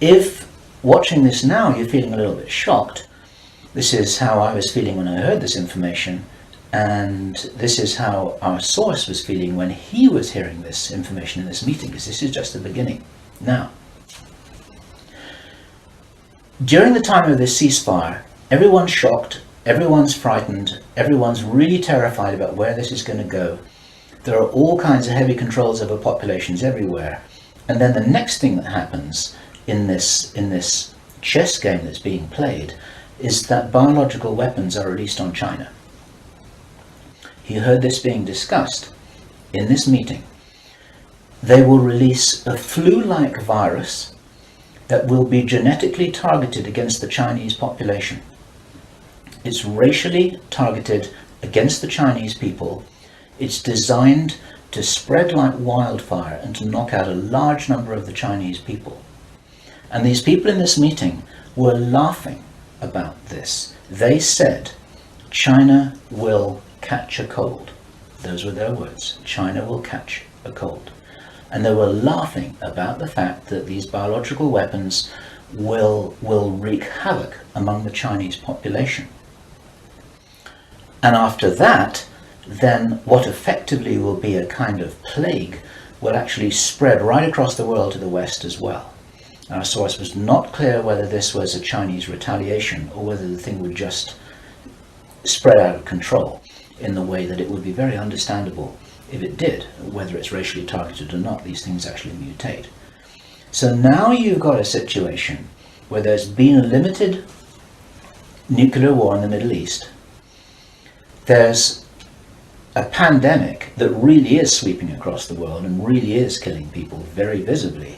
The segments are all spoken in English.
if watching this now you're feeling a little bit shocked, this is how I was feeling when I heard this information, and this is how our source was feeling when he was hearing this information in this meeting, because this is just the beginning. Now, during the time of this ceasefire, everyone's shocked, everyone's frightened, everyone's really terrified about where this is going to go. There are all kinds of heavy controls over populations everywhere. And then the next thing that happens in this chess game that's being played is that biological weapons are released on China. He heard this being discussed in this meeting. They will release a flu-like virus that will be genetically targeted against the Chinese population. It's racially targeted against the Chinese people. It's designed to spread like wildfire and to knock out a large number of the Chinese people. And these people in this meeting were laughing about this. They said, China will catch a cold. Those were their words. China will catch a cold. And they were laughing about the fact that these biological weapons will wreak havoc among the Chinese population. And after that, then what effectively will be a kind of plague will actually spread right across the world to the West as well. Our source was not clear whether this was a Chinese retaliation or whether the thing would just spread out of control in the way that it would be very understandable if it did, whether it's racially targeted or not. These things actually mutate. So now you've got a situation where there's been a limited nuclear war in the Middle East. There's a pandemic that really is sweeping across the world and really is killing people very visibly.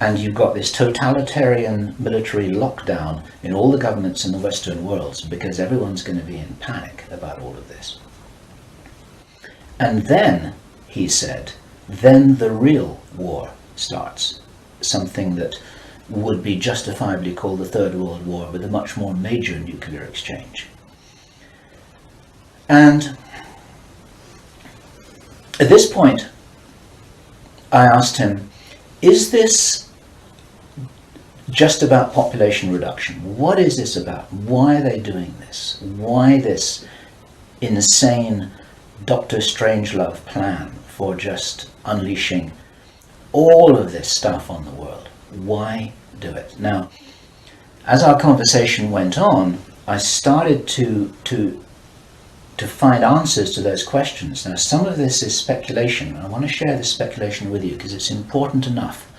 And you've got this totalitarian military lockdown in all the governments in the Western world because everyone's going to be in panic about all of this. And then, he said, then the real war starts. Something that would be justifiably called the Third World War, with a much more major nuclear exchange. And at this point, I asked him, is this just about population reduction? What is this about? Why are they doing this? Why this insane Dr. Strangelove plan for just unleashing all of this stuff on the world? Why do it? Now, as our conversation went on, I started to find answers to those questions. Now, some of this is speculation. I want to share this speculation with you because it's important enough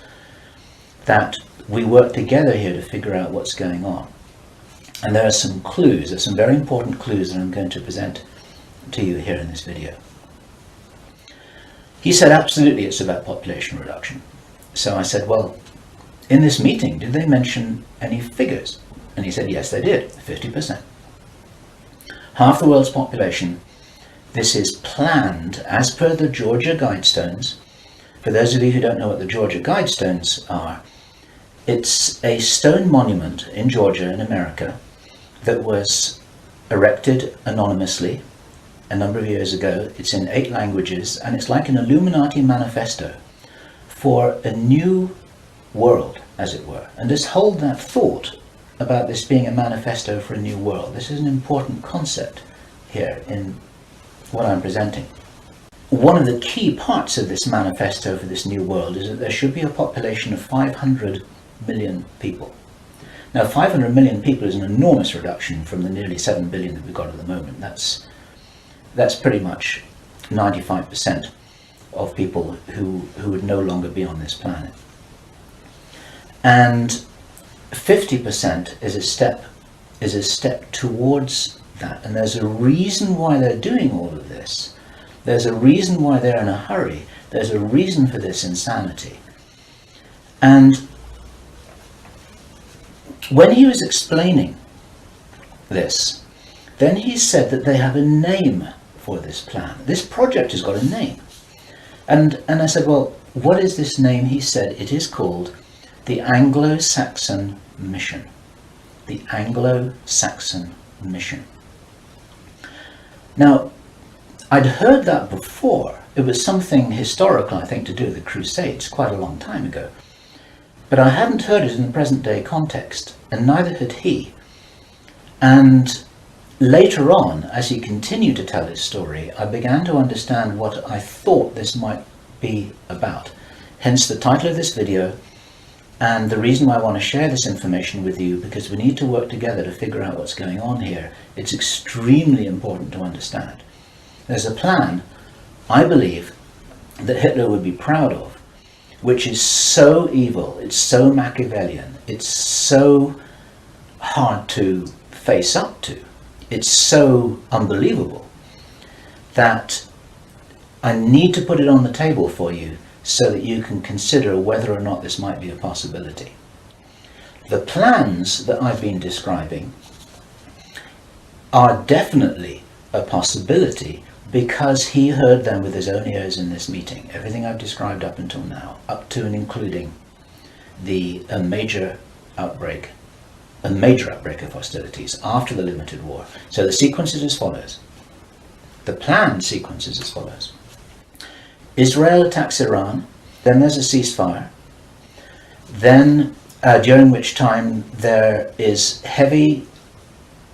that we work together here to figure out what's going on. And there are some clues, there's some very important clues that I'm going to present to you here in this video. He said, absolutely, it's about population reduction. So I said, well, in this meeting, did they mention any figures? And he said, yes, they did, 50%. Half the world's population. This is planned as per the Georgia Guidestones. For those of you who don't know what the Georgia Guidestones are, it's a stone monument in Georgia in America that was erected anonymously a number of years ago. It's in 8 languages, and it's like an Illuminati manifesto for a new world, as it were. And just hold that thought about this being a manifesto for a new world. This is an important concept here in what I'm presenting. One of the key parts of this manifesto for this new world is that there should be a population of 500 million people. Now, 500 million people is an enormous reduction from the nearly 7 billion that we've got at the moment. That's pretty much 95% of people who would no longer be on this planet. And 50% is a step towards that. And there's a reason why they're doing all of this. There's a reason why they're in a hurry. There's a reason for this insanity. And when he was explaining this, then he said that they have a name for this plan. This project has got a name. And I said, well, what is this name? He said, it is called the Anglo-Saxon Mission. The Anglo-Saxon Mission. Now, I'd heard that before. It was something historical, I think, to do with the Crusades quite a long time ago. But I hadn't heard it in the present day context, and neither had he. And later on, as he continued to tell his story, I began to understand what I thought this might be about. Hence the title of this video, and the reason why I want to share this information with you, because we need to work together to figure out what's going on here. It's extremely important to understand. There's a plan, I believe, that Hitler would be proud of, which is so evil, it's so Machiavellian, it's so hard to face up to, it's so unbelievable, that I need to put it on the table for you so that you can consider whether or not this might be a possibility. The plans that I've been describing are definitely a possibility because he heard them with his own ears in this meeting. Everything I've described up until now, up to and including a major outbreak of hostilities after the limited war. So the sequence is as follows. The planned sequence is as follows. Israel attacks Iran, then there's a ceasefire, then during which time there is heavy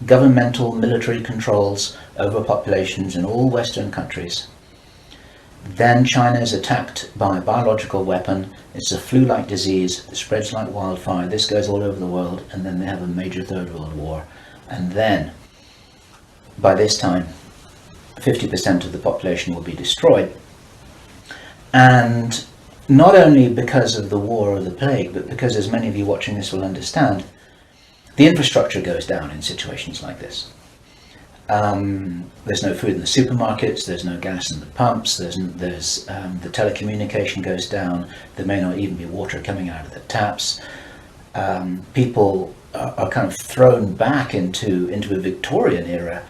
governmental military controls over populations in all Western countries. Then China is attacked by a biological weapon. It's a flu-like disease that spreads like wildfire. This goes all over the world, and then they have a major Third World War. And then, by this time, 50% of the population will be destroyed. And not only because of the war or the plague, but because, as many of you watching this will understand, the infrastructure goes down in situations like this. There's no food in the supermarkets, there's no gas in the pumps, the telecommunication goes down, there may not even be water coming out of the taps. People are kind of thrown back into a Victorian era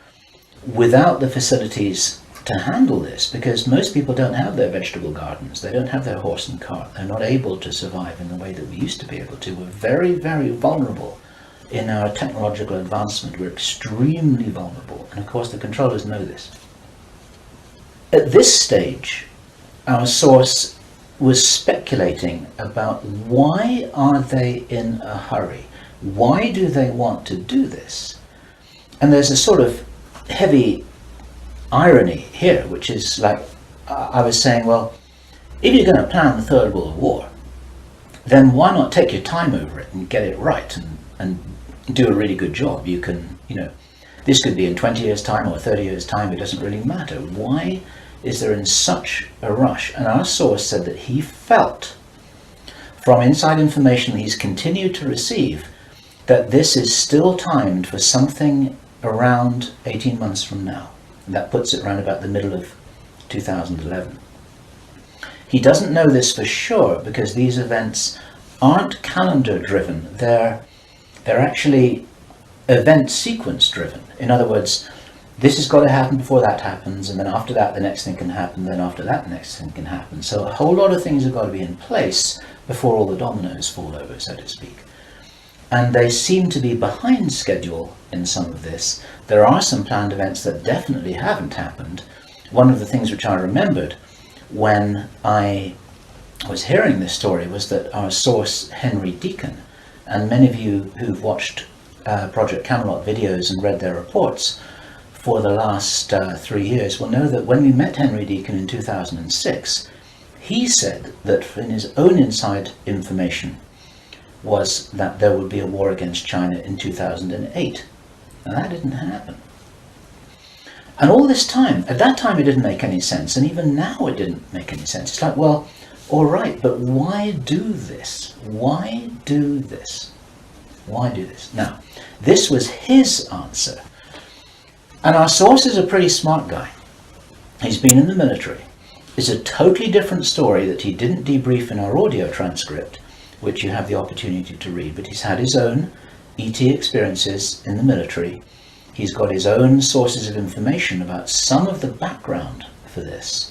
without the facilities to handle this, because most people don't have their vegetable gardens, they don't have their horse and cart, they're not able to survive in the way that we used to be able to. We're very, very vulnerable in our technological advancement. We're extremely vulnerable, and of course the controllers know this. At this stage, our source was speculating about why are they in a hurry? Why do they want to do this? And there's a sort of heavy irony here, which is like, I was saying, well, if you're going to plan the Third World War, then why not take your time over it and get it right and do a really good job? You can, this could be in 20 years' time or 30 years' time, it doesn't really matter. Why is there in such a rush? And our source said that he felt, from inside information he's continued to receive, that this is still timed for something around 18 months from now. And that puts it around about the middle of 2011. He doesn't know this for sure because these events aren't calendar driven. They're actually event sequence driven. In other words, this has got to happen before that happens, and then after that the next thing can happen, then after that the next thing can happen. So a whole lot of things have got to be in place before all the dominoes fall over, so to speak. And they seem to be behind schedule in some of this. There are some planned events that definitely haven't happened. One of the things which I remembered when I was hearing this story was that our source, Henry Deacon, and many of you who've watched Project Camelot videos and read their reports for the last 3 years will know that when we met Henry Deacon in 2006, he said that in his own inside information was that there would be a war against China in 2008. And that didn't happen. And all this time, at that time it didn't make any sense, and even now it didn't make any sense. It's like, well, all right, but why do this? Why do this? Why do this? Now, this was his answer. And our source is a pretty smart guy. He's been in the military. It's a totally different story that he didn't debrief in our audio transcript, which you have the opportunity to read, but he's had his own ET experiences in the military. He's got his own sources of information about some of the background for this.